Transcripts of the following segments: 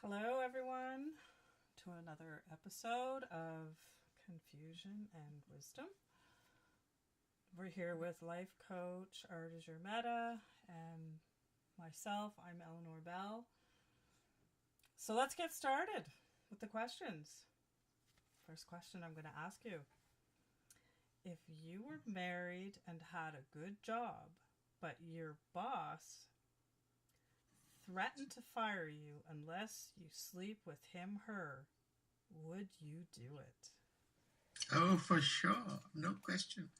Hello, everyone, to another episode of Confusion and Wisdom. We're here with life coach Ardeshir and myself. I'm Eleanor Bell. So let's get started with the questions. First question I'm going to ask you. If you were married and had a good job, but your boss threatened to fire you unless you sleep with him/her, would you do it? Oh, for sure. No question.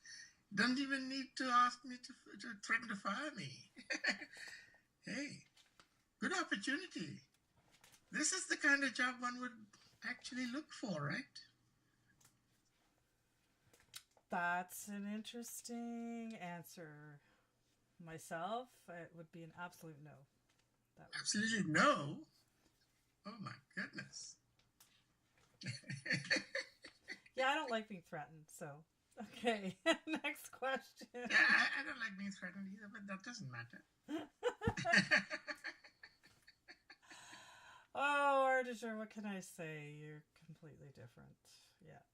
Don't even need to ask me to threaten to fire me. Hey, good opportunity. This is the kind of job one would actually look for, right? That's an interesting answer. Myself, it would be an absolute no. Absolutely no. Oh, my goodness. Yeah, I don't like being threatened, so. Okay, next question. Yeah, I don't like being threatened either, but that doesn't matter. Oh, Ardeshir, what can I say? You're completely different. Yeah.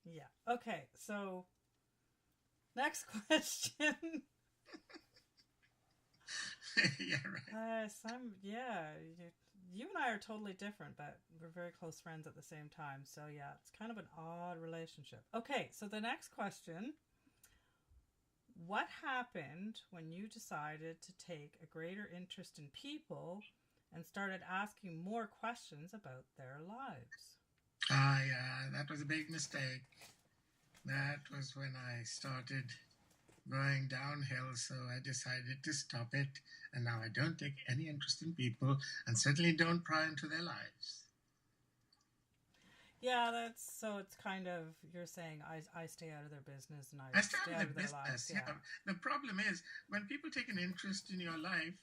Yeah. Okay, so next question. Yeah, right. You and I are totally different, but we're very close friends at the same time. So yeah, it's kind of an odd relationship. Okay, so the next question. What happened when you decided to take a greater interest in people and started asking more questions about their lives? Yeah, that was a big mistake. That was when I started going downhill, so I decided to stop it, and now I don't take any interest in people and certainly don't pry into their lives. Yeah, that's so it's kind of you're saying I stay out of their business and I I stay started out the of their lives. business. Yeah. Yeah. The problem is when people take an interest in your life,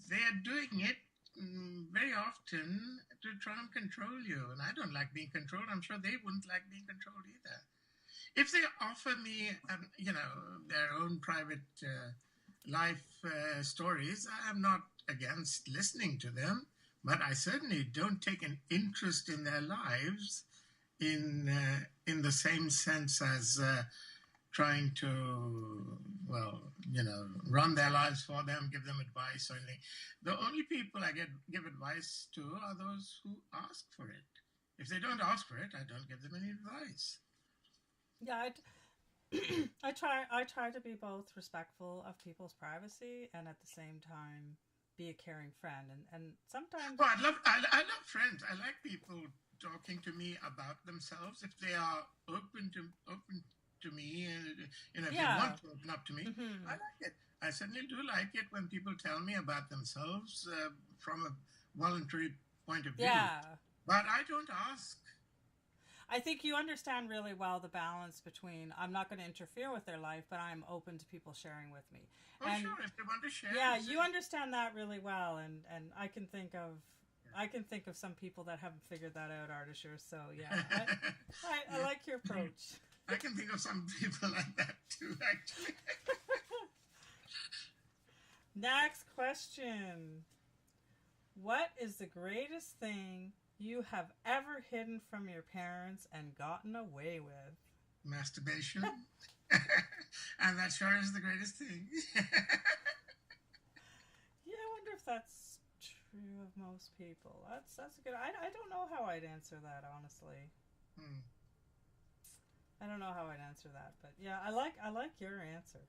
they are doing it very often to try and control you, and I don't like being controlled. I'm sure they wouldn't like being controlled either. If they offer me, their own private life stories, I'm not against listening to them, but I certainly don't take an interest in their lives in the same sense as trying to, run their lives for them, give them advice or anything. The only people I give advice to are those who ask for it. If they don't ask for it, I don't give them any advice. Yeah, I try to be both respectful of people's privacy and at the same time be a caring friend and sometimes Oh, I love friends. I like people talking to me about themselves if they are open to me, and if they want yeah. to open up to me. I Hmm. like it. I certainly do like it when people tell me about themselves from a voluntary point of view. Yeah. But I don't ask. I think you understand really well the balance between I'm not going to interfere with their life, but I'm open to people sharing with me. Oh, And sure, if they want to share, yeah, it's you understand that really well and I can think of some people that haven't figured that out, Ardeshir. So yeah, I yeah. like your approach. I can think of some people like that too, actually. Next question. What is the greatest thing you have ever hidden from your parents and gotten away with? Masturbation. And that sure is the greatest thing. Yeah, I wonder if that's true of most people. That's a good. I don't know how I'd answer that honestly. Hmm. I don't know how I'd answer that, but yeah, I like your answer.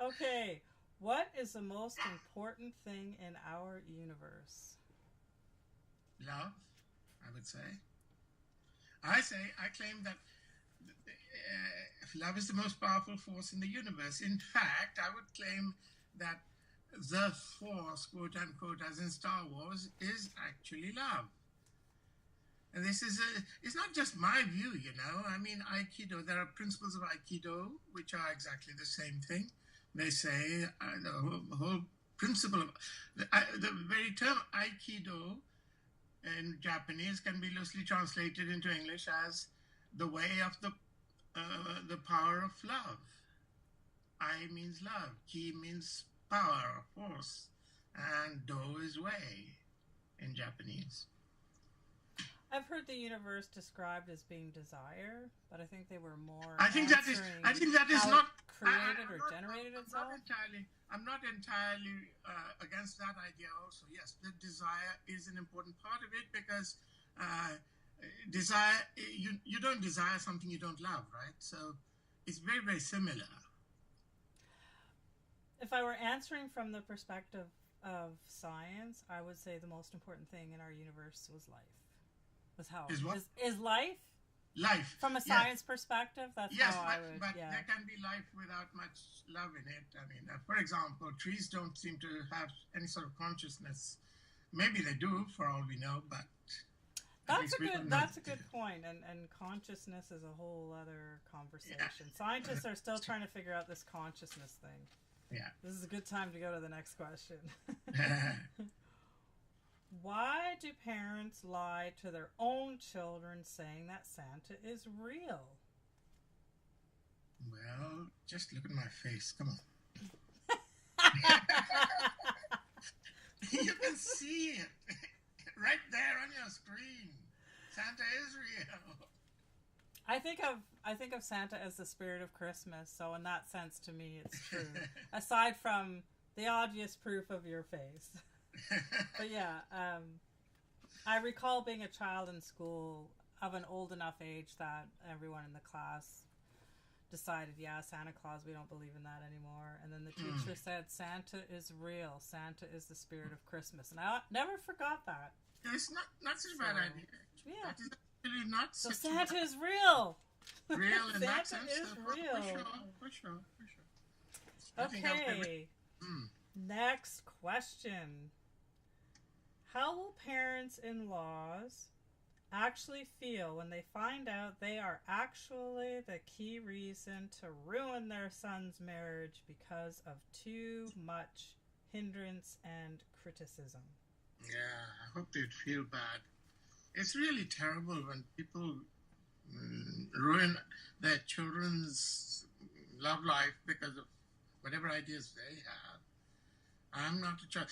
Okay, what is the most important thing in our universe? Love, I would say. I claim that love is the most powerful force in the universe. In fact, I would claim that the force, quote unquote, as in Star Wars, is actually love. And it's not just my view, you know. I mean, Aikido, there are principles of Aikido which are exactly the same thing. They say the whole principle of the very term Aikido in Japanese can be loosely translated into English as the way of the power of love. I means love. Ki means power or force, and do is way in Japanese. I've heard the universe described as being desire, but I think they were more. I think that is not created or generated itself. I'm not entirely against that idea. Also, yes, the desire is an important part of it because desire. You don't desire something you don't love, right? So it's very, very similar. If I were answering from the perspective of science, I would say the most important thing in our universe was life. Is life? Life. From a science perspective, that's how I would. But there can be life without much love in it. I mean, for example, trees don't seem to have any sort of consciousness. Maybe they do, for all we know, but that's a good point. And consciousness is a whole other conversation. Yeah. Scientists are still trying to figure out this consciousness thing. Yeah. This is a good time to go to the next question. Why do parents lie to their own children saying that Santa is real? Well, just look at my face. Come on. You can see it right there on your screen. Santa is real. I think of Santa as the spirit of Christmas, so in that sense, to me, it's true. Aside from the obvious proof of your face. But yeah, I recall being a child in school of an old enough age that everyone in the class decided, yeah, Santa Claus, we don't believe in that anymore. And then the teacher said, Santa is real. Santa is the spirit of Christmas. And I never forgot that. It's not such a bad idea. Yeah. That is actually not so Santa is real. Real in that sense. Santa is real. For sure. Okay. Next question. How will parents-in-laws actually feel when they find out they are actually the key reason to ruin their son's marriage because of too much hindrance and criticism? Yeah, I hope they'd feel bad. It's really terrible when people ruin their children's love life because of whatever ideas they have. I'm not a child.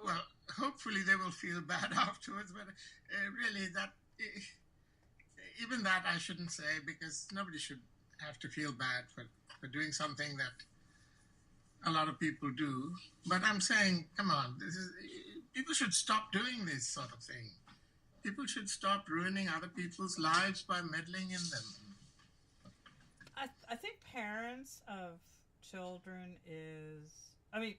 Well, hopefully they will feel bad afterwards, but really even that I shouldn't say, because nobody should have to feel bad for doing something that a lot of people do. But I'm saying, come on, people should stop doing this sort of thing. People should stop ruining other people's lives by meddling in them. I think parents of children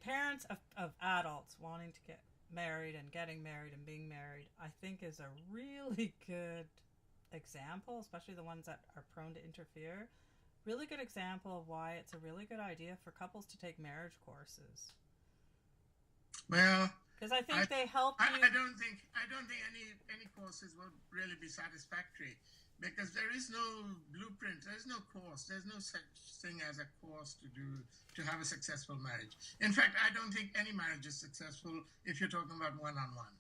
parents of adults wanting to get married and getting married and being married, I think is a really good example, especially the ones that are prone to interfere. Really good example of why it's a really good idea for couples to take marriage courses. Well, because I think they help you. I don't think any courses will really be satisfactory, because there is no blueprint, there's no course, there's no such thing as a course to have a successful marriage. In fact, I don't think any marriage is successful if you're talking about one-on-one.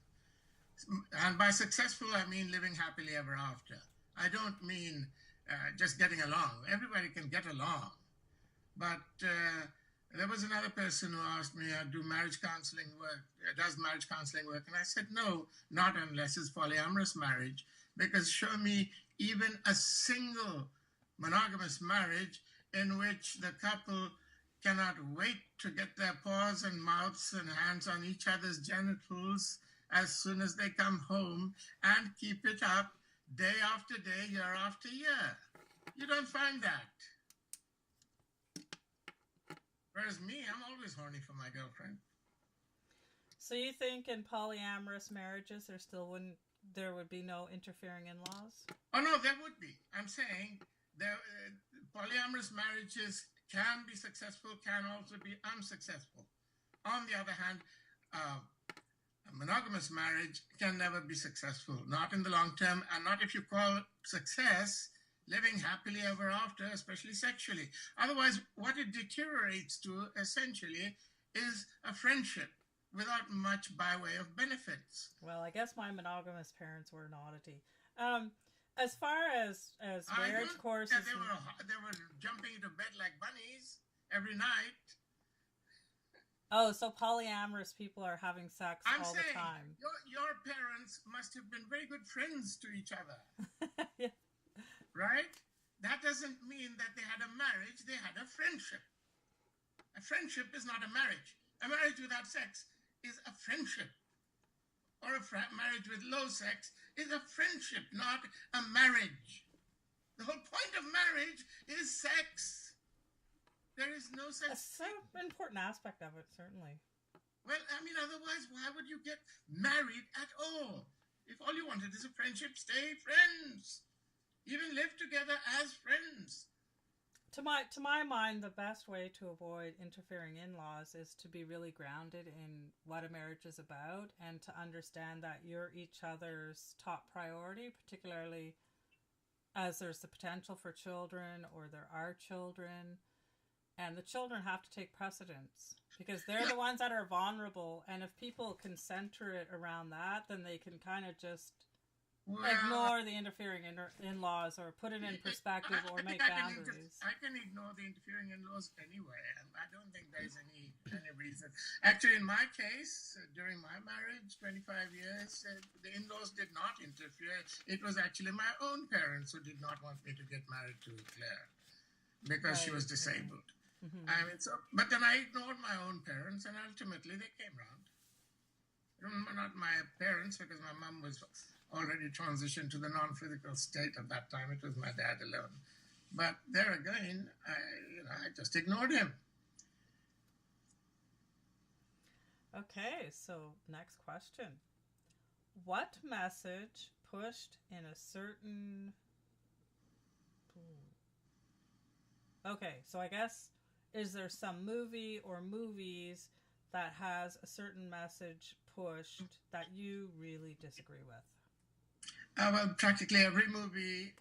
And by successful, I mean living happily ever after. I don't mean just getting along. Everybody can get along. But there was another person who asked me, does marriage counseling work? And I said, no, not unless it's polyamorous marriage, because show me even a single monogamous marriage in which the couple cannot wait to get their paws and mouths and hands on each other's genitals as soon as they come home and keep it up day after day, year after year. You don't find that. Whereas me, I'm always horny for my girlfriend. So you think in polyamorous marriages there would be no interfering in-laws? Oh no, there would be. I'm saying polyamorous marriages can be successful, can also be unsuccessful. On the other hand, a monogamous marriage can never be successful, not in the long term, and not if you call success living happily ever after, especially sexually. Otherwise, what it deteriorates to, essentially, is a friendship without much by way of benefits. Well, I guess my monogamous parents were an oddity. As far as marriage courses... Yeah, they were jumping into bed like bunnies every night. Oh, so polyamorous people are having sex I'm all the saying time. your parents must have been very good friends to each other, Yeah. right? That doesn't mean that they had a marriage, they had a friendship. A friendship is not a marriage. A marriage without sex is a friendship. Or a marriage with low sex is a friendship, not a marriage. The whole point of marriage is sex. There is no such That's an important aspect of it, certainly. Well, I mean, otherwise, why would you get married at all? If all you wanted is a friendship, stay friends. Even live together as friends. To my mind, the best way to avoid interfering in-laws is to be really grounded in what a marriage is about and to understand that you're each other's top priority, particularly as there's the potential for children or there are children. And the children have to take precedence because they're the ones that are vulnerable. And if people can center it around that, then they can kind of just ignore the interfering in-laws or put it in perspective or make boundaries. I can ignore the interfering in-laws anyway, and I don't think there's any reason. Actually, in my case, during my marriage, 25 years, the in-laws did not interfere. It was actually my own parents who did not want me to get married to Claire because she was disabled. Mm-hmm. I mean, but then I ignored my own parents, and ultimately they came round. Not my parents, because my mom was already transitioned to the non-physical state at that time. It was my dad alone. But there again, I just ignored him. Okay, so next question. What message pushed in a certain... Okay, so I guess, is there some movie or movies that has a certain message pushed that you really disagree with? Well, practically every movie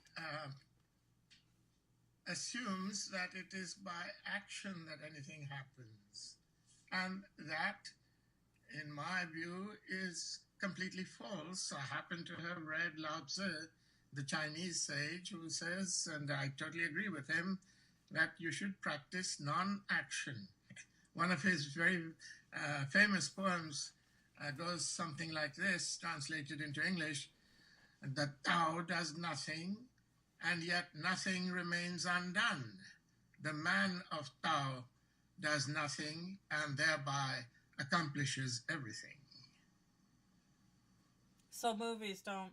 assumes that it is by action that anything happens. And that, in my view, is completely false. I happen to have read Lao Tzu, the Chinese sage, who says, and I totally agree with him, that you should practice non-action. One of his very famous poems goes something like this, translated into English: the Tao does nothing, and yet nothing remains undone. The man of Tao does nothing, and thereby accomplishes everything. So movies don't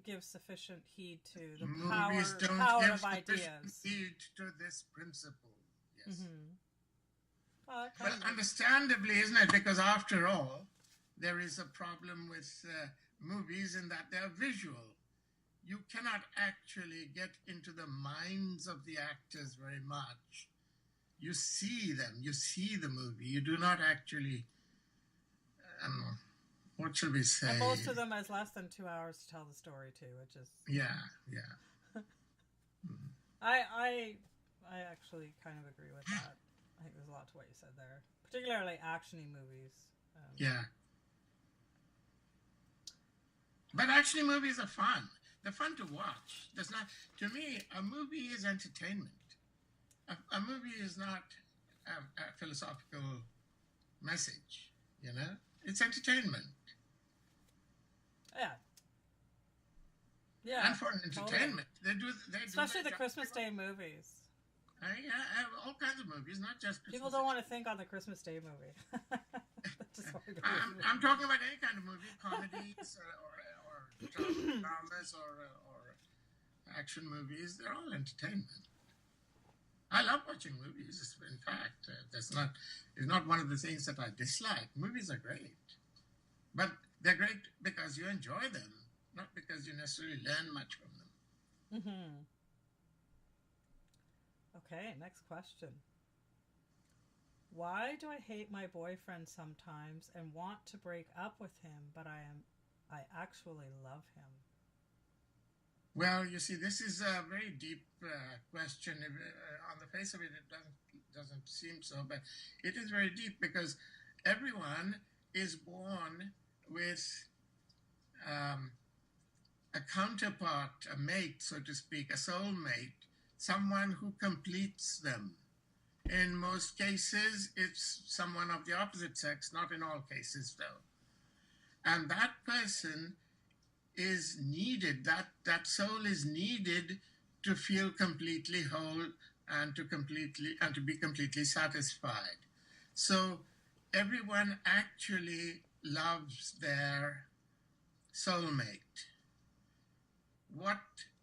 give sufficient heed to the movies power of ideas. Heed to this principle, yes. Mm-hmm. Well, understandably, isn't it? Because after all, there is a problem with movies in that they're visual. You cannot actually get into the minds of the actors very much. You see them, you see the movie. You do not actually, what should we say? And most of them has less than 2 hours to tell the story too, which is... Yeah. I actually kind of agree with that. I think there's a lot to what you said there, particularly action-y movies. Yeah. But action movies are fun. They're fun to watch. There's not, to me, a movie is entertainment. A movie is not a philosophical message, you know? It's entertainment. Yeah. And for entertainment, totally. They especially the Christmas Day movies. All kinds of movies, not just Christmas. People don't want to think on the Christmas Day movie. I'm talking about any kind of movie, comedies or dramas or action movies. They're all entertainment. I love watching movies. In fact, it's not one of the things that I dislike. Movies are great, but they're great because you enjoy them, not because you necessarily learn much from them. Mm-hmm. Okay, next question. Why do I hate my boyfriend sometimes and want to break up with him, but I actually love him? Well, you see, this is a very deep question. On the face of it, it doesn't seem so, but it is very deep because everyone is born with a counterpart, a mate, so to speak, a soulmate, someone who completes them. In most cases, it's someone of the opposite sex, not in all cases, though. And that person is needed, that soul is needed to feel completely whole and to be completely satisfied. So everyone actually loves their soulmate. What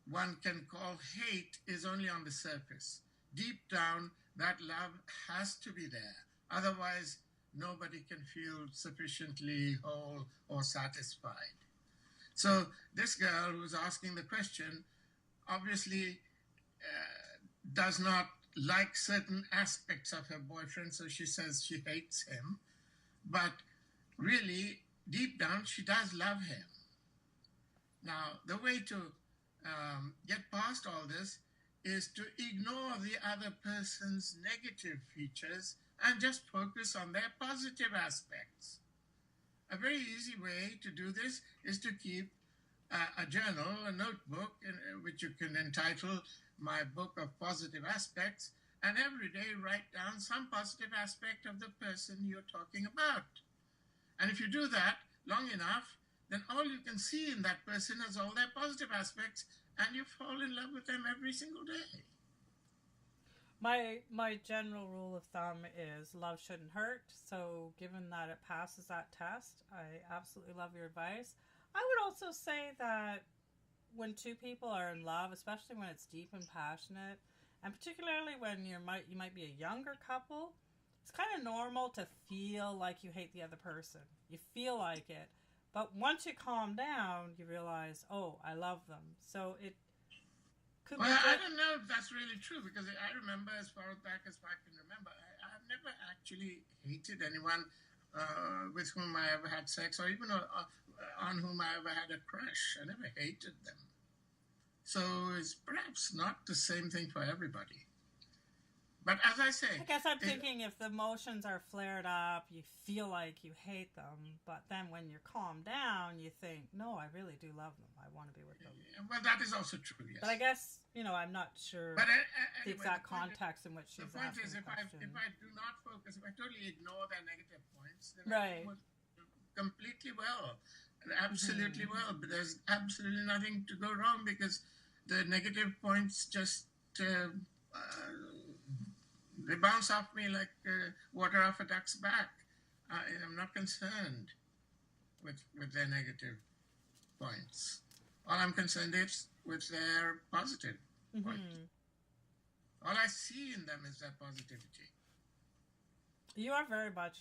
one can call hate is only on the surface. Deep down, that love has to be there. Otherwise, nobody can feel sufficiently whole or satisfied. So this girl who's asking the question obviously does not like certain aspects of her boyfriend, so she says she hates him. But really, deep down, she does love him. Now, the way to get past all this is to ignore the other person's negative features and just focus on their positive aspects. A very easy way to do this is to keep a journal, a notebook, which you can entitle My Book of Positive Aspects, and every day write down some positive aspect of the person you're talking about. And if you do that long enough, then all you can see in that person is all their positive aspects, and you fall in love with them every single day. My general rule of thumb is love shouldn't hurt. So given that it passes that test, I absolutely love your advice. I would also say that when two people are in love, especially when it's deep and passionate, and particularly when you might be a younger couple, it's kind of normal to feel like you hate the other person. You feel like it. But once you calm down, you realize, oh, I love them. So it could be... I don't know if that's really true, because I remember, as far back as I can remember, I've never actually hated anyone with whom I ever had sex, or even on whom I ever had a crush. I never hated them. So it's perhaps not the same thing for everybody. But as I say... I guess I'm thinking if the emotions are flared up, you feel like you hate them, but then when you're calmed down, you think, no, I really do love them. I want to be with them. Well, that is also true, yes. But I guess, I'm not sure the exact context in which she's asking the question. The point is, if I do not focus, if I totally ignore their negative points, then right. I work completely well. Absolutely well. But there's absolutely nothing to go wrong, because the negative points just... they bounce off me like water off a duck's back. I'm not concerned with their negative points. All I'm concerned is with their positive points. All I see in them is their positivity. You're very much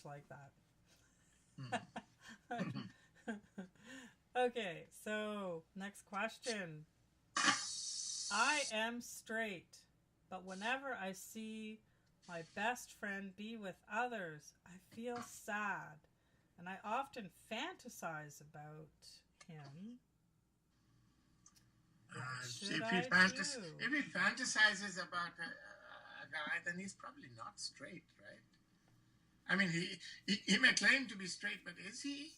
like that. Okay, so next question. I am straight, but whenever I see my best friend be with others, I feel sad, and I often fantasize about him. If he fantasizes about a guy, then he's probably not straight, right? I mean, he may claim to be straight, but is he?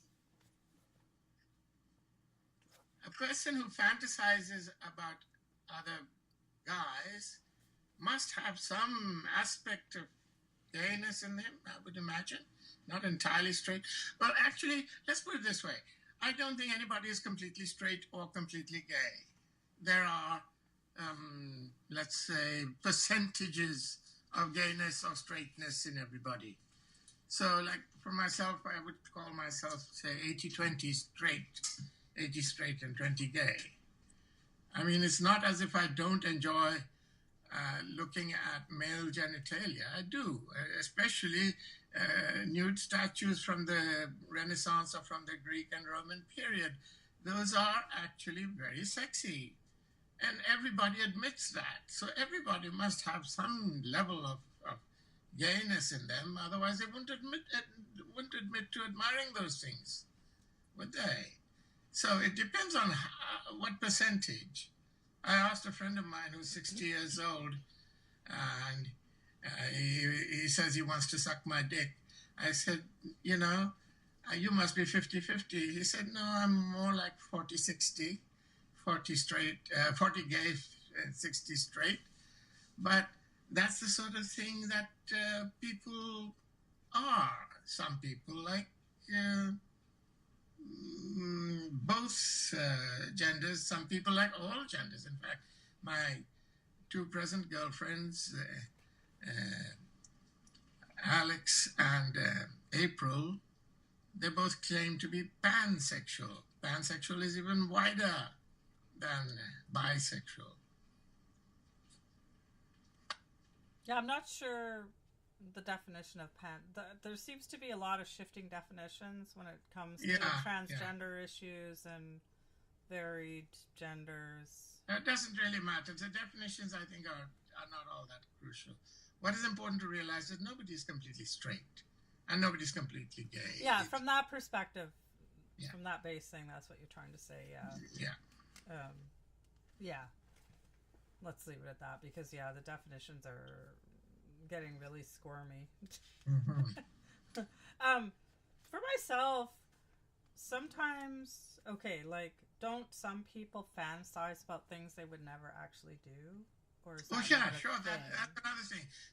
A person who fantasizes about other guys must have some aspect of gayness in them, I would imagine. Not entirely straight. Well, actually, let's put it this way. I don't think anybody is completely straight or completely gay. There are, let's say, percentages of gayness or straightness in everybody. So, like, for myself, I would call myself, say, 80-20 straight. 80 straight and 20 gay. I mean, it's not as if I don't enjoy looking at male genitalia. I do, especially nude statues from the Renaissance or from the Greek and Roman period. Those are actually very sexy. And everybody admits that. So everybody must have some level of gayness in them. Otherwise, they wouldn't admit to admiring those things, would they? So it depends on what percentage. I asked a friend of mine who's 60 years old, and he says he wants to suck my dick. I said, you must be 50-50. He said, no, I'm more like 40-60, 40 straight, 40 gay, 60 straight. But that's the sort of thing that people are. Some people like both genders. Some people like all genders. In fact, my two present girlfriends, Alex and April, they both claim to be pansexual. Pansexual is even wider than bisexual. Yeah, I'm not sure the definition of there seems to be a lot of shifting definitions when it comes to transgender issues and varied genders. It doesn't really matter. The definitions, I think, are not all that crucial. What is important to realize is nobody is completely straight and nobody's completely gay. Yeah, from that perspective, from that base thing, that's what you're trying to say. Yeah. Let's leave it at that because, the definitions are getting really squirmy. For myself, sometimes, don't some people fantasize about things they would never actually do? Or is that sure.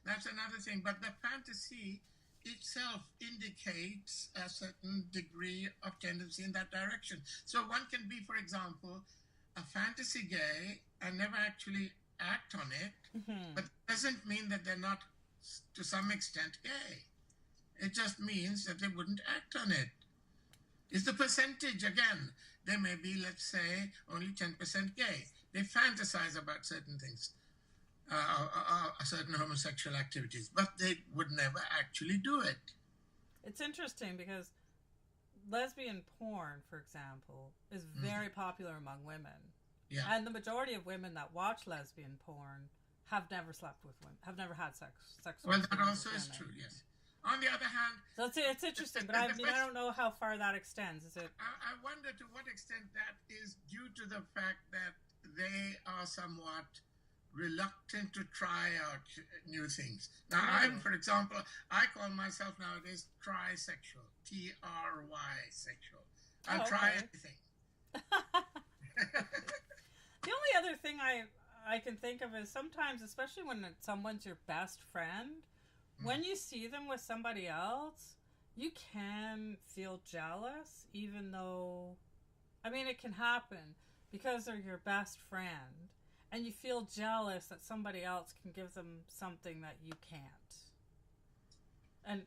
That's another thing. But the fantasy itself indicates a certain degree of tendency in that direction. So one can be, for example, a fantasy gay and never actually act on it, but it doesn't mean that they're not, to some extent, gay. It just means that they wouldn't act on it. It's the percentage, again. They may be, let's say, only 10% gay. They fantasize about certain things, certain homosexual activities, but they would never actually do it. It's interesting because lesbian porn, for example, is very popular among women. Yeah. And the majority of women that watch lesbian porn have never slept with women, have never had sex well, with that also is true, yes. On the other hand... So it's interesting, but I don't know how far that extends. Is it? I wonder to what extent that is due to the fact that they are somewhat reluctant to try out new things. Now, for example, I call myself nowadays trisexual, T-R-Y sexual. I'll try anything. The only other thing I can think of is sometimes, especially when someone's your best friend, when you see them with somebody else, you can feel jealous, even though, it can happen because they're your best friend, and you feel jealous that somebody else can give them something that you can't.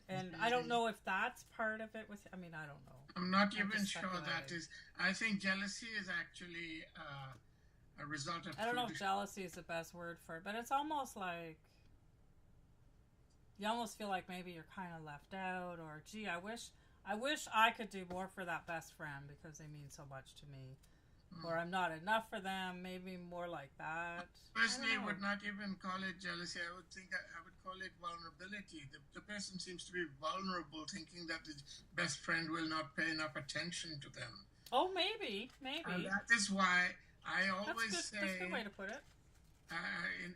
And I don't know if that's part of it. I don't know. I'm not even sure that is. I think jealousy is actually a result of... I don't know if jealousy is the best word for it, but it's almost like you almost feel like maybe you're kind of left out, or gee, I wish I could do more for that best friend because they mean so much to me, or I'm not enough for them. Maybe more like that. Personally, I would not even call it jealousy. I would think I would call it vulnerability. The person seems to be vulnerable, thinking that the best friend will not pay enough attention to them. Oh, maybe. And that is why I always say... That's a good way to put it.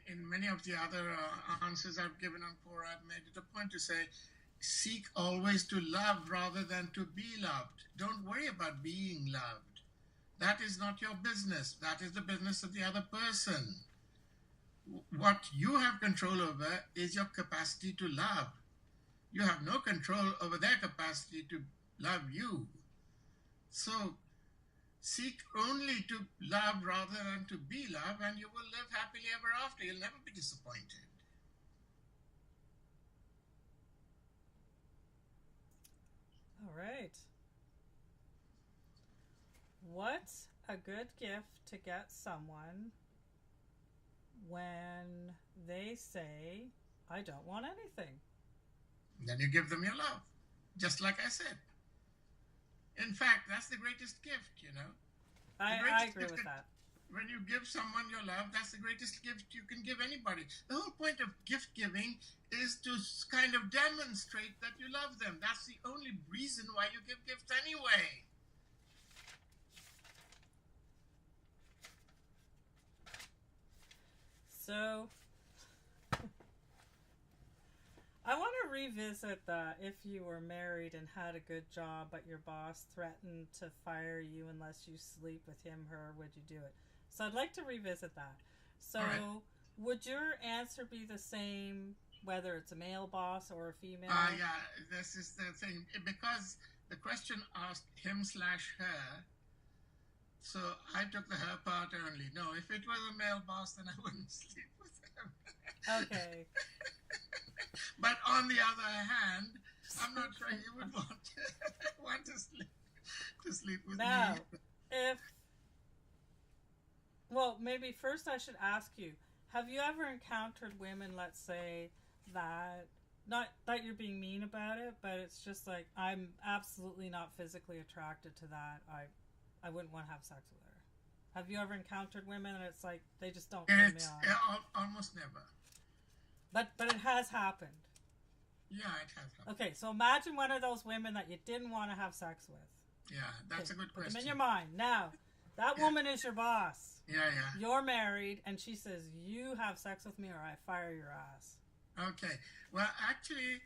In many of the other answers I've given on Quora, I've made it a point to say, seek always to love rather than to be loved. Don't worry about being loved. That is not your business. That is the business of the other person. What you have control over is your capacity to love. You have no control over their capacity to love you. So, seek only to love rather than to be loved, and you will live happily ever after. You'll never be disappointed. All right. What's a good gift to get someone when they say, I don't want anything? Then you give them your love, just like I said. In fact, that's the greatest gift, I agree with that. When you give someone your love, that's the greatest gift you can give anybody. The whole point of gift giving is to kind of demonstrate that you love them. That's the only reason why you give gifts anyway. So, I want to revisit that. If you were married and had a good job, but your boss threatened to fire you unless you sleep with him, her, would you do it? So I'd like to revisit that. So, Would your answer be the same whether it's a male boss or a female? Yeah, this is the thing. Because the question asked him slash her, so I took the her part only. No, if it was a male boss, then I wouldn't sleep with him. Okay. But on the other hand, I'm not sure he would want to sleep with Now, me. Well, maybe first I should ask you, have you ever encountered women, let's say, that, not that you're being mean about it, but it's just like, I'm absolutely not physically attracted to that. I wouldn't want to have sex with her. Have you ever encountered women and it's like, they just don't turn me on? Almost never. But it has happened. Yeah, it has happened. Okay, so imagine one of those women that you didn't want to have sex with. Yeah, that's a good question. Put them in your mind. Now, that woman is your boss. Yeah. You're married, and she says, you have sex with me or I fire your ass. Okay. Well, actually,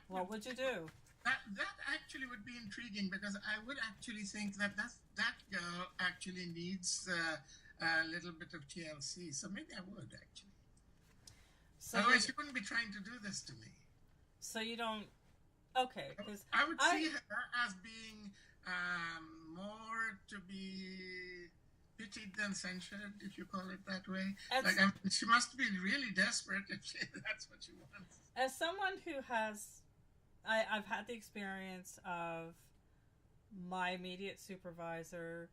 What would you do? That actually would be intriguing, because I would actually think that girl actually needs a little bit of TLC. So maybe I would, actually. So otherwise, she wouldn't be trying to do this to me. So you don't... Okay. I would see her as being more to be pitied than censured, if you call it that way. She must be really desperate if that's what she wants. As someone who has... I've had the experience of my immediate supervisor...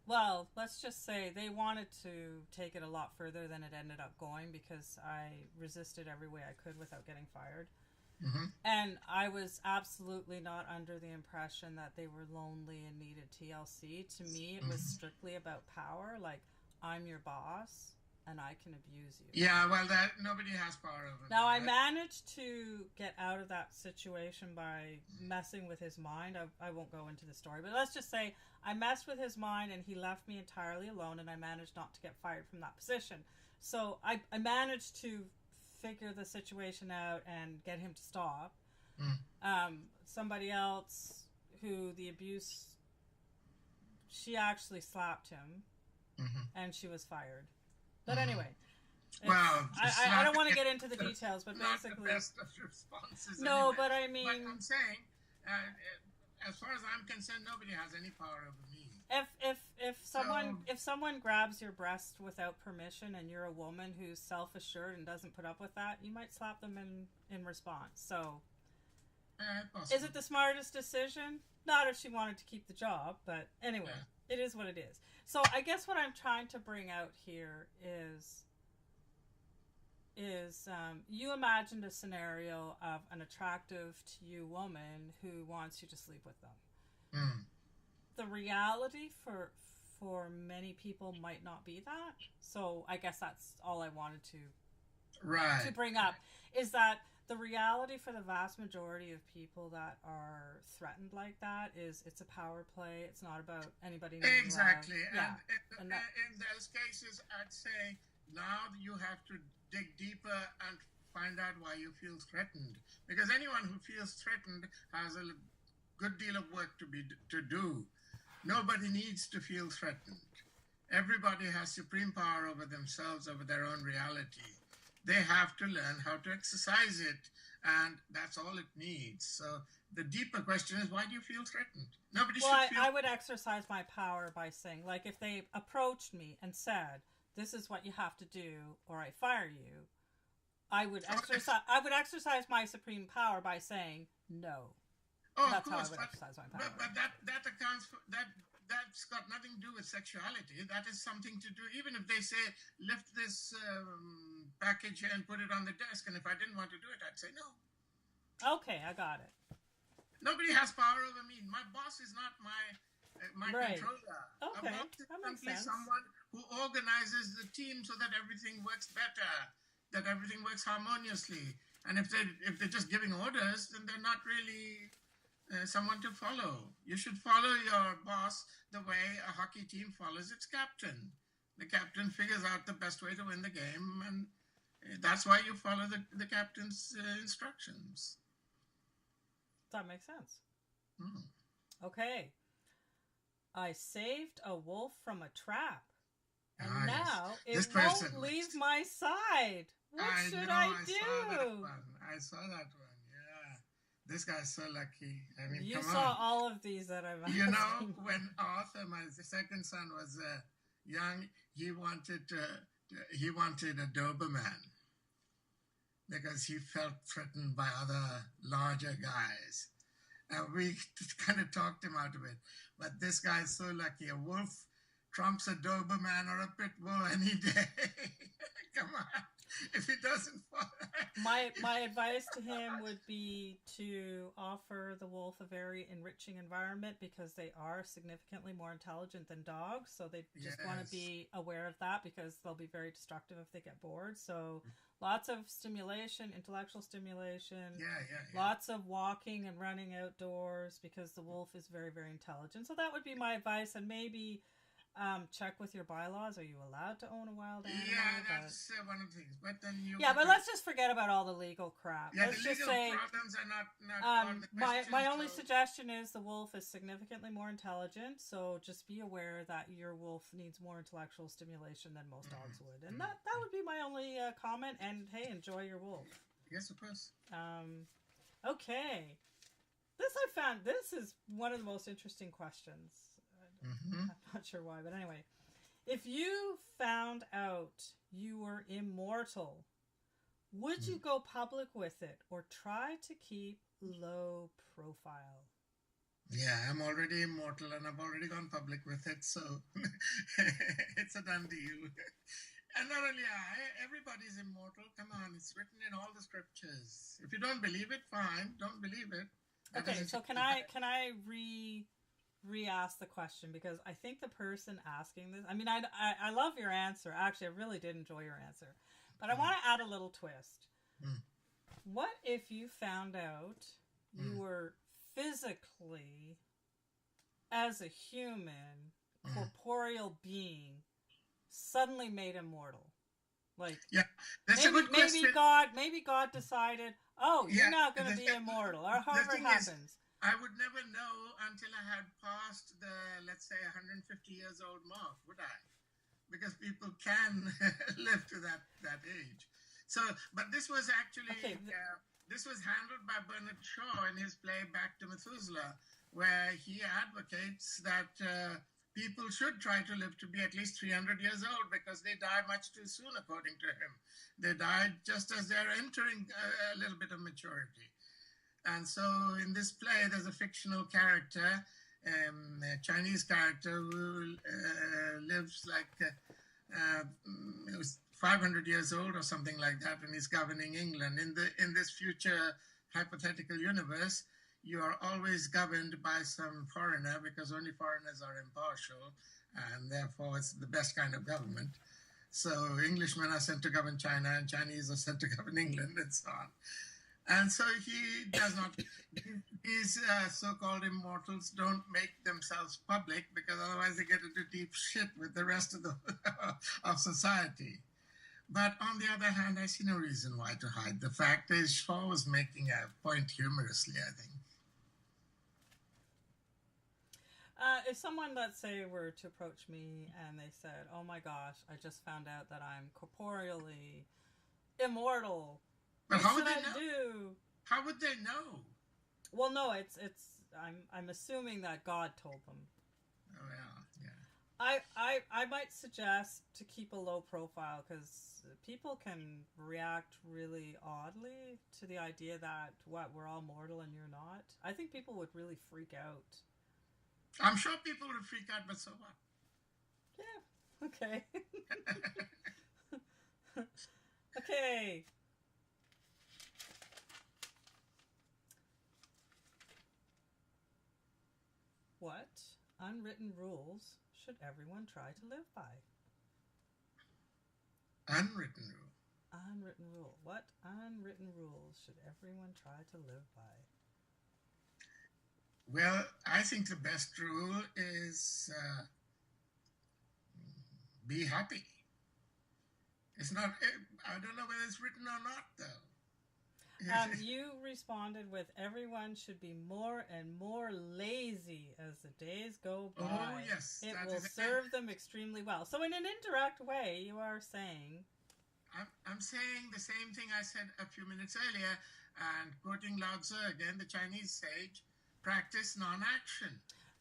Well, let's just say they wanted to take it a lot further than it ended up going, because I resisted every way I could without getting fired. Mm-hmm. And I was absolutely not under the impression that they were lonely and needed TLC. To me, it was strictly about power. Like, I'm your boss, and I can abuse you. Yeah, well, nobody has power over me. Now, I managed to get out of that situation by messing with his mind. I won't go into the story, but let's just say I messed with his mind, and he left me entirely alone, and I managed not to get fired from that position. So I managed to figure the situation out and get him to stop. Somebody else who the abuse, she actually slapped him, and she was fired. But anyway, well, I don't want to get into the details, but basically, the best of responses. No, anyway. but I mean, but I'm saying, as far as I'm concerned, nobody has any power over me. If someone grabs your breast without permission, and you're a woman who's self-assured and doesn't put up with that, you might slap them in response. So, is it the smartest decision? Not if she wanted to keep the job, but anyway, It is what it is. So I guess what I'm trying to bring out here is you imagined a scenario of an attractive to you woman who wants you to sleep with them. The reality for many people might not be that. So I guess that's all I wanted to bring up, is that the reality for the vast majority of people that are threatened like that is it's a power play. It's not about anybody needing exactly. love. And in those cases, I'd say now you have to dig deeper and find out why you feel threatened. Because anyone who feels threatened has a good deal of work to do. Nobody needs to feel threatened. Everybody has supreme power over themselves, over their own reality. They have to learn how to exercise it, and that's all it needs. So the deeper question is, why do you feel threatened? Nobody should feel... I would exercise my power by saying, like, if they approached me and said, this is what you have to do, or I fire you, I would exercise my supreme power by saying no. Oh, that's of course, how I would exercise my power. But that accounts for that. That's got nothing to do with sexuality. That is something to do. Even if they say, lift this package here and put it on the desk, and if I didn't want to do it, I'd say no. Okay, I got it. Nobody has power over me. My boss is not my controller. Okay, A boss is that makes sense. someone who organizes the team so that everything works better, that everything works harmoniously. And if they're just giving orders, then they're not really someone to follow. You should follow your boss the way a hockey team follows its captain. The captain figures out the best way to win the game, and that's why you follow the captain's instructions. That makes sense. Okay. I saved a wolf from a trap. And now this it person won't leave my side. What should I do? I saw that one. Yeah. This guy's so lucky. I mean, you come saw on. all of these that I've You know, when Arthur, my second son, was young, he wanted a Doberman because he felt threatened by other larger guys. And we kind of talked him out of it. But this guy's so lucky. A wolf trumps a Doberman or a pit bull any day. Come on. If he doesn't fall. My advice to him would be to offer the wolf a very enriching environment, because they are significantly more intelligent than dogs. So they just want to be aware of that, because they'll be very destructive if they get bored. So lots of stimulation, intellectual stimulation. Lots of walking and running outdoors, because the wolf is very, very intelligent. So that would be my advice. And maybe check with your bylaws. Are you allowed to own a wild animal? Yeah, that's one of the things. But then but let's just forget about all the legal crap. Yeah, let's the legal problems are not my only suggestion is the wolf is significantly more intelligent, so just be aware that your wolf needs more intellectual stimulation than most dogs would. And that would be my only comment. And hey, enjoy your wolf. Yes, of course. Okay. This is one of the most interesting questions. I'm not sure why, but anyway. If you found out you were immortal, would you go public with it or try to keep low profile? Yeah, I'm already immortal and I've already gone public with it, so it's a done deal. And not only everybody's immortal. Come on, it's written in all the scriptures. If you don't believe it, fine. Don't believe it. Okay, so can I re-ask the question, because I think the person asking this, I mean, I love your answer. Actually, I really did enjoy your answer, but I want to add a little twist. What if you found out you were physically, as a human, corporeal being, suddenly made immortal? Like, that's a good question. Maybe God decided, oh, you're not going to be immortal, or however it happens. I would never know until I had passed the, let's say, 150 years old mark, would I? Because people can live to that age. So, but this was actually, this was handled by Bernard Shaw in his play Back to Methuselah, where he advocates that people should try to live to be at least 300 years old, because they die much too soon, according to him. They died just as they're entering a little bit of maturity. And so in this play, there's a fictional character, a Chinese character who lives like 500 years old or something like that, and he's governing England. In this future hypothetical universe, you are always governed by some foreigner, because only foreigners are impartial, and therefore it's the best kind of government. So Englishmen are sent to govern China, and Chinese are sent to govern England, and so on. And so he does not, these so-called immortals don't make themselves public, because otherwise they get into deep shit with the rest of of society. But on the other hand, I see no reason why to hide. The fact is, Shaw was making a point humorously, I think. If someone, let's say, were to approach me and they said, oh my gosh, I just found out that I'm corporeally immortal, but what should I do? How would they know? Well, no, I'm assuming that God told them. Oh yeah. I might suggest to keep a low profile, because people can react really oddly to the idea that we're all mortal and you're not. I think people would really freak out. I'm sure people would freak out, but so what? Yeah. Okay. Okay. What unwritten rules should everyone try to live by? Unwritten rule. Unwritten rule. What unwritten rules should everyone try to live by? Well, I think the best rule is be happy. It's not, I don't know whether it's written or not, though. You responded with, everyone should be more and more lazy as the days go by. Oh, yes. It will serve them extremely well. So in an indirect way, you are saying... I'm saying the same thing I said a few minutes earlier, and quoting Lao Tzu again, the Chinese sage, practice non-action.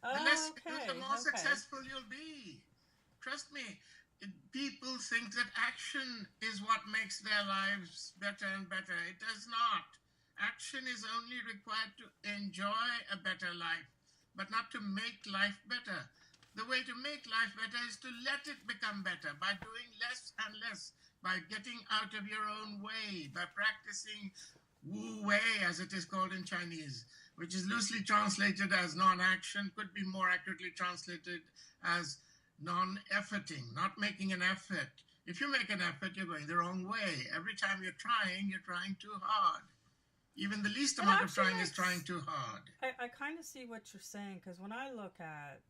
The less you do, the more successful you'll be. Trust me, people think that action is what makes their lives better and better. It does not. Action is only required to enjoy a better life, but not to make life better. The way to make life better is to let it become better by doing less and less, by getting out of your own way, by practicing Wu Wei, as it is called in Chinese, which is loosely translated as non-action, could be more accurately translated as non-efforting, not making an effort. If you make an effort, you're going the wrong way. Every time you're trying too hard. Even the least amount of trying is trying too hard. I kind of see what you're saying, because when I look at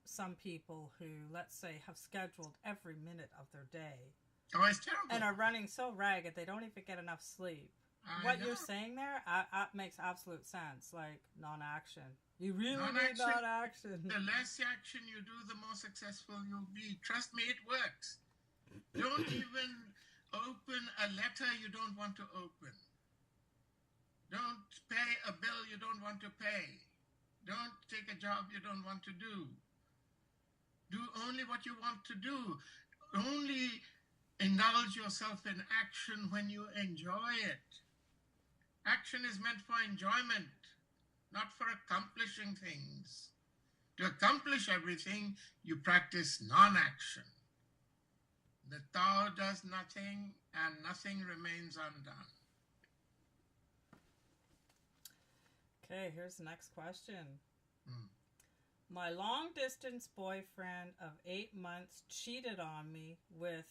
some people who, let's say, have scheduled every minute of their day. Oh, it's terrible. And are running so ragged they don't even get enough sleep. What you're saying there makes absolute sense, like non-action. You really need non-action. The less action you do, the more successful you'll be. Trust me, it works. Don't even open a letter you don't want to open. Don't pay a bill you don't want to pay. Don't take a job you don't want to do. Do only what you want to do. Only indulge yourself in action when you enjoy it. Action is meant for enjoyment, not for accomplishing things. To accomplish everything, you practice non-action. The Tao does nothing, and nothing remains undone. Okay, here's the next question. My long-distance boyfriend of 8 months cheated on me with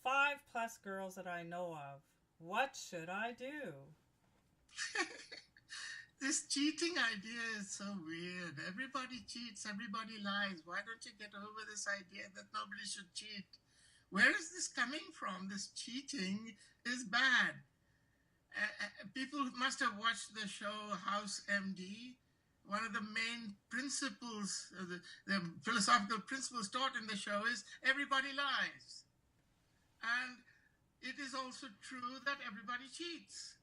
5+ girls that I know of. What should I do? This cheating idea is so weird. Everybody cheats, everybody lies. Why don't you get over this idea that nobody should cheat? Where is this coming from? This cheating is bad. People must have watched the show House MD. One of the main principles, the philosophical principles taught in the show is everybody lies. And it is also true that everybody cheats.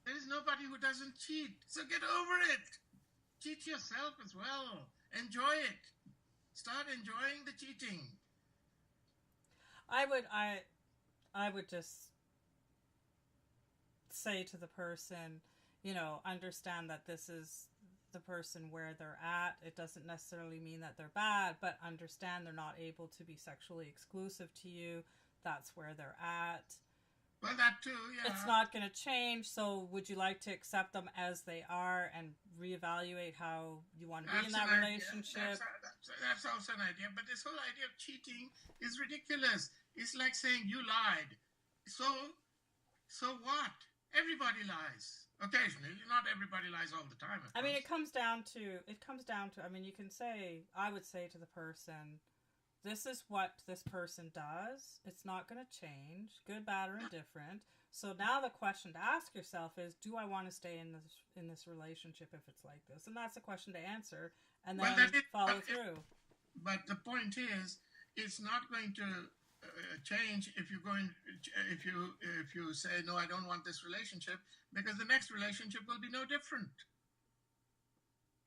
There is nobody who doesn't cheat. So get over it. Cheat yourself as well. Enjoy it. Start enjoying the cheating. I would just say to the person, understand that this is the person where they're at. It doesn't necessarily mean that they're bad, but understand they're not able to be sexually exclusive to you. That's where they're at. Well, that too, yeah. It's not going to change, so would you like to accept them as they are and reevaluate how you want to be in that relationship? That's also an idea, but this whole idea of cheating is ridiculous. It's like saying you lied. So what? Everybody lies. Occasionally. Not everybody lies all the time. I mean, it comes down to, you can say, I would say to the person, this is what this person does. It's not going to change, good, bad, or indifferent. So now the question to ask yourself is, do I want to stay in this relationship if it's like this? And that's a question to answer, and then follow through. But the point is, it's not going to change if you say, no, I don't want this relationship, because the next relationship will be no different.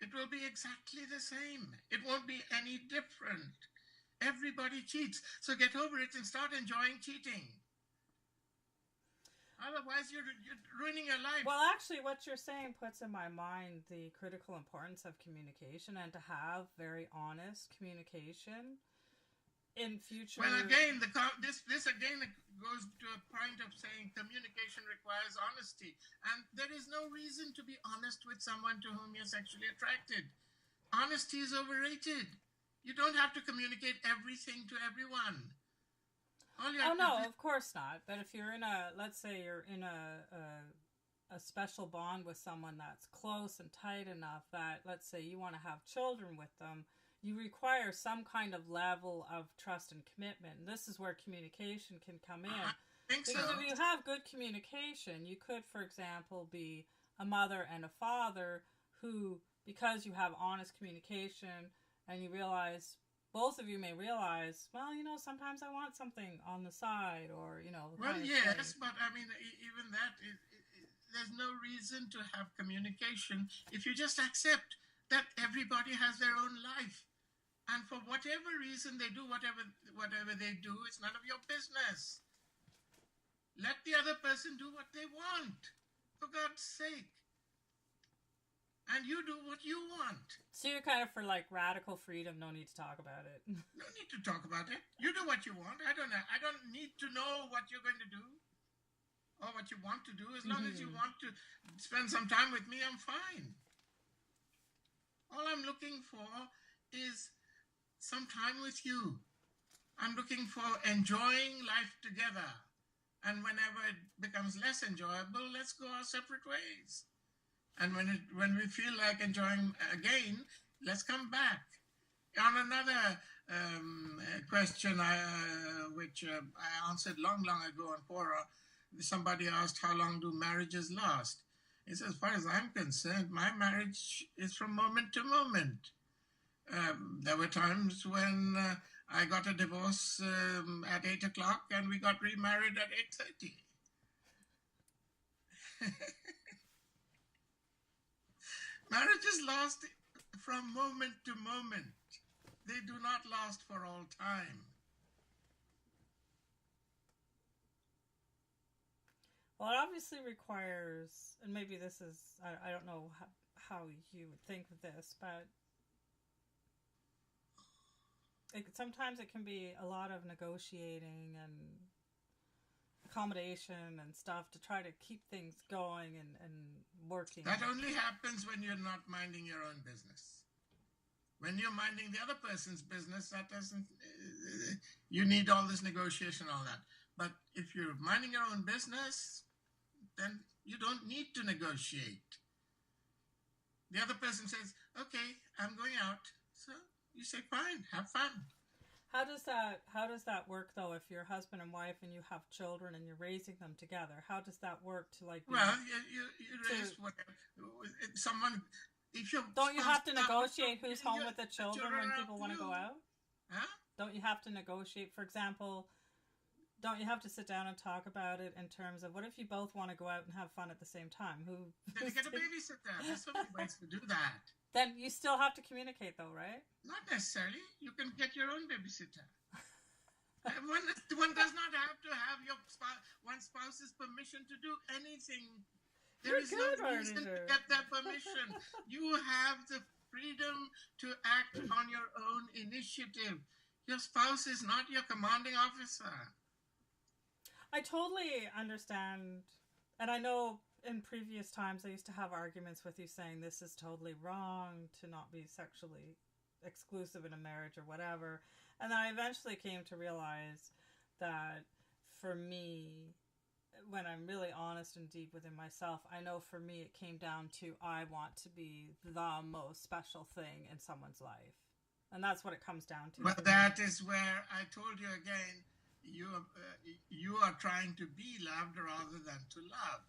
It will be exactly the same. It won't be any different. Everybody cheats. So get over it and start enjoying cheating. Otherwise, you're ruining your life. Well, actually, what you're saying puts in my mind the critical importance of communication and to have very honest communication in future. Well, again, this again goes to a point of saying communication requires honesty. And there is no reason to be honest with someone to whom you're sexually attracted. Honesty is overrated. You don't have to communicate everything to everyone. Of course not. But if you're let's say you're in a special bond with someone that's close and tight enough that, let's say, you want to have children with them, you require some kind of level of trust and commitment. And this is where communication can come in. think so. Because if you have good communication, you could, for example, be a mother and a father who, because you have honest communication and you realize, both of you may realize, well, sometimes I want something on the side, or, Well, yes, but I mean, even that, there's no reason to have communication if you just accept that everybody has their own life. And for whatever reason they do whatever they do, it's none of your business. Let the other person do what they want, for God's sake. And you do what you want. So you're kind of for like radical freedom, no need to talk about it. No need to talk about it. You do what you want. I don't need to know what you're going to do or what you want to do. As long as you want to spend some time with me, I'm fine. All I'm looking for is some time with you. I'm looking for enjoying life together. And whenever it becomes less enjoyable, let's go our separate ways. And when we feel like enjoying again, let's come back. On another question, which I answered long ago on Quora, somebody asked, how long do marriages last? He says, as far as I'm concerned, my marriage is from moment to moment. There were times when I got a divorce at 8 o'clock and we got remarried at 8:30. Marriages last from moment to moment. They do not last for all time. Well, it obviously requires, and maybe this is, I don't know how you would think of this, but sometimes it can be a lot of negotiating and accommodation and stuff to try to keep things going and working. That only happens when you're not minding your own business. When you're minding the other person's business, that doesn't, you need all this negotiation, all that. But if you're minding your own business, then you don't need to negotiate. The other person says, okay, I'm going out. So you say, fine, have fun. How does that work though? If you're husband and wife and you have children and you're raising them together, how does that work to like? Well, you raise whatever. Someone, if you don't you have to negotiate who's home with the children when people want to go out? Huh? Don't you have to negotiate? For example, don't you have to sit down and talk about it in terms of what if you both want to go out and have fun at the same time? Then you get a babysitter. There's so many ways to do that. Then you still have to communicate, though, right? Not necessarily. You can get your own babysitter. One does not have to have one spouse's permission to do anything. There is no reason to get that permission. You have the freedom to act on your own initiative. Your spouse is not your commanding officer. I totally understand, and I know in previous times I used to have arguments with you saying this is totally wrong to not be sexually exclusive in a marriage or whatever, and then I eventually came to realize that for me, when I'm really honest and deep within myself, I know for me it came down to I want to be the most special thing in someone's life, and that's what it comes down to. But that is where I told you again, you are trying to be loved rather than to love.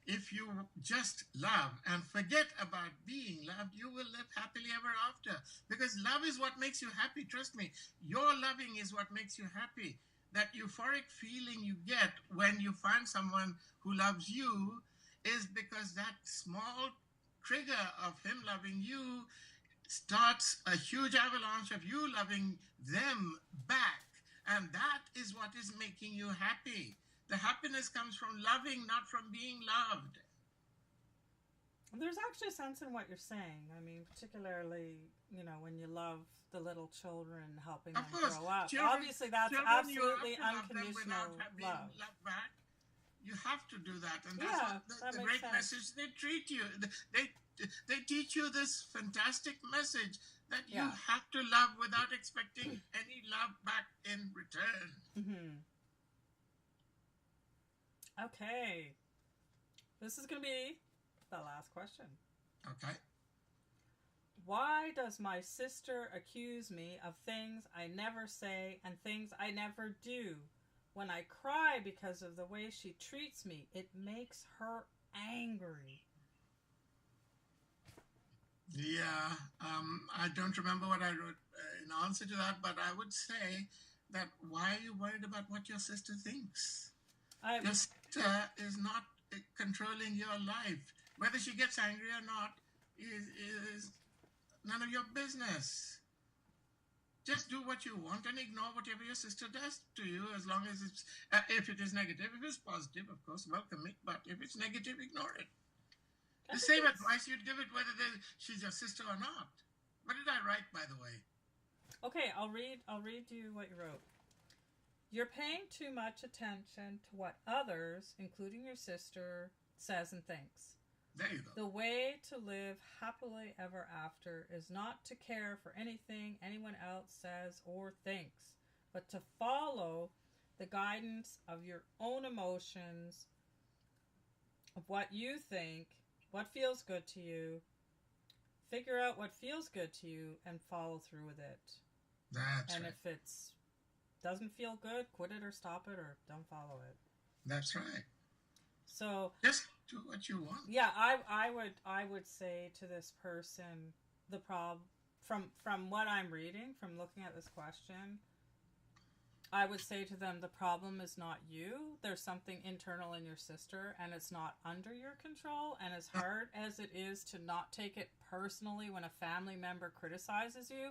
If you just love and forget about being loved, you will live happily ever after. Because love is what makes you happy. Trust me, your loving is what makes you happy. That euphoric feeling you get when you find someone who loves you is because that small trigger of him loving you starts a huge avalanche of you loving them back. And that is what is making you happy. The happiness comes from loving, not from being loved. There's actually a sense in what you're saying. I mean, particularly, when you love the little children, helping them grow up. Obviously, that's absolutely unconditional love. Back. You have to do that. And that's the great message they treat you. They teach you this fantastic message that you have to love without expecting any love back in return. Mm-hmm. Okay. This is going to be the last question. Okay. Why does my sister accuse me of things I never say and things I never do? when I cry because of the way she treats me, it makes her angry. Yeah, I don't remember what I wrote in answer to that, but I would say that why are you worried about what your sister thinks? Your sister is not controlling your life. Whether she gets angry or not is none of your business. Just do what you want and ignore whatever your sister does to you, as long as it's, if it is negative. If it's positive, of course, welcome it. But if it's negative, ignore it. The same advice you'd give it whether she's your sister or not. What did I write, by the way? Okay, I'll read you what you wrote. You're paying too much attention to what others, including your sister, says and thinks. There you go. The way to live happily ever after is not to care for anything anyone else says or thinks, but to follow the guidance of your own emotions, of what you think, what feels good to you. Figure out what feels good to you and follow through with it. That's and right. If it doesn't feel good, quit it or stop it or don't follow it. That's right. So just do what you want. Yeah, I would say to this person, the problem from what I'm reading, from looking at this question, I would say to them, the problem is not you. There's something internal in your sister, and it's not under your control. And as hard as it is to not take it personally when a family member criticizes you,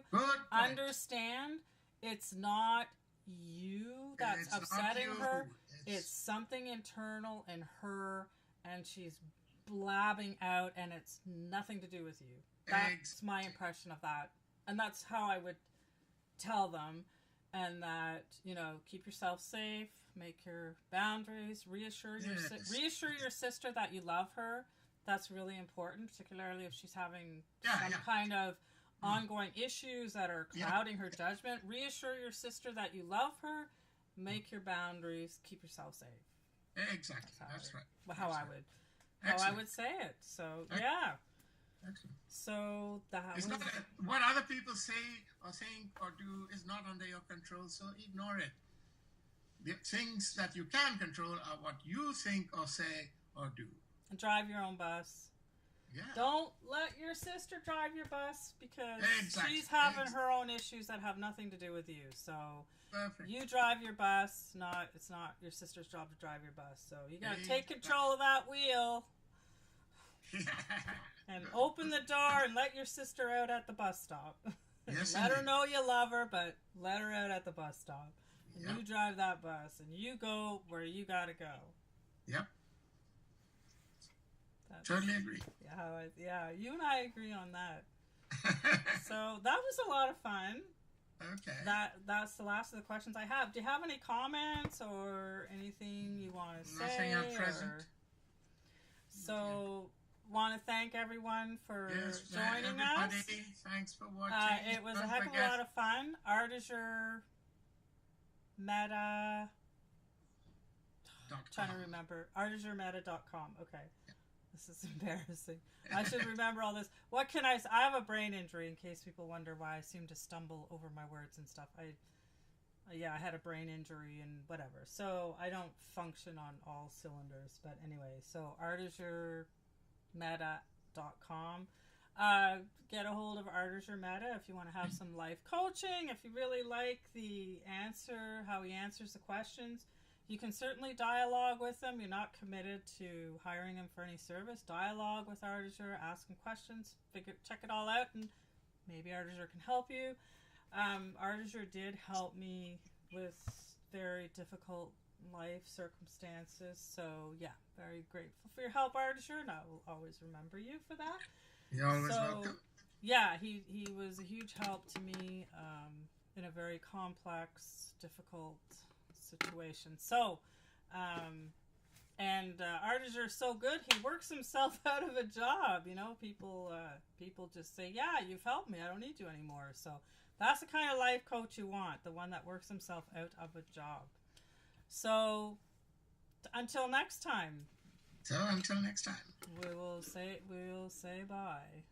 understand it's not you that's upsetting her. It's something internal in her, and she's blabbing out, and it's nothing to do with you. That's my impression of that. And that's how I would tell them. And that, keep yourself safe, make your boundaries, reassure your sister that you love her. That's really important, particularly if she's having some kind of ongoing issues that are clouding her judgment. Reassure your sister that you love her, make your boundaries, keep yourself safe. Exactly. That's right. How I would say it. So, yeah. Excellent. So it's not what other people say or think or do is not under your control, so ignore it. The things that you can control are what you think or say or do. And drive your own bus. Yeah. Don't let your sister drive your bus because she's having her own issues that have nothing to do with you. So you drive your bus. It's not your sister's job to drive your bus. So you got to take control of that wheel. And open the door and let your sister out at the bus stop. Yes, let her know you love her, but let her out at the bus stop. And you drive that bus, and you go where you gotta go. Yep. Totally agree. Yeah, you and I agree on that. So that was a lot of fun. Okay. That's the last of the questions I have. Do you have any comments or anything you want to say? Nothing at present. So... want to thank everyone for joining us. Thanks for watching. It was a heck of a lot of fun. Ardeshir Meta. Trying to remember. Ardeshirmeta.com. Okay. This is embarrassing. I should remember all this. What can I say? I have a brain injury in case people wonder why I seem to stumble over my words and stuff. I had a brain injury and whatever. So I don't function on all cylinders. But anyway, so Ardeshir Meta.com. Get a hold of Ardeshir Meta if you want to have some life coaching. If you really like how he answers the questions, you can certainly dialogue with him. You're not committed to hiring him for any service. Dialogue with Ardeshir, ask him questions, check it all out, and maybe Ardeshir can help you. Ardeshir did help me with very difficult life circumstances, so yeah, very grateful for your help, Ardeshir, and I will always remember you for that. You're always welcome. Yeah, he was a huge help to me in a very complex, difficult situation. So, Ardeshir is so good, he works himself out of a job. People just say, "Yeah, you've helped me. I don't need you anymore." So that's the kind of life coach you want, the one that works himself out of a job. So, until next time. We will say bye.